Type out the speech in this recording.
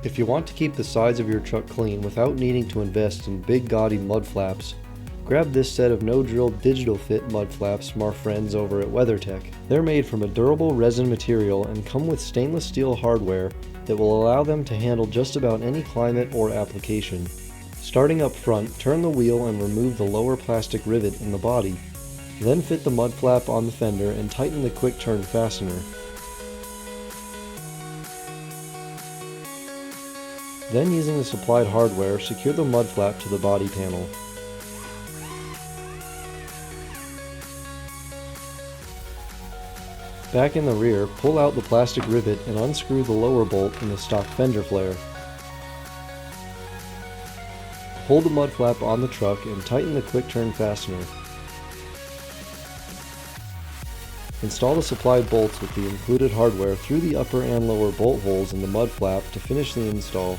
If you want to keep the sides of your truck clean without needing to invest in big gaudy mud flaps, grab this set of No-Drill DigitalFit Mudflaps from our friends over at WeatherTech. They're made from a durable resin material and come with stainless steel hardware that will allow them to handle just about any climate or application. Starting up front, turn the wheel and remove the lower plastic rivet in the body. Then fit the mud flap on the fender and tighten the quick turn fastener. Then, using the supplied hardware, secure the mud flap to the body panel. Back in the rear, pull out the plastic rivet and unscrew the lower bolt in the stock fender flare. Hold the mud flap on the truck and tighten the quick turn fastener. Install the supplied bolts with the included hardware through the upper and lower bolt holes in the mud flap to finish the install.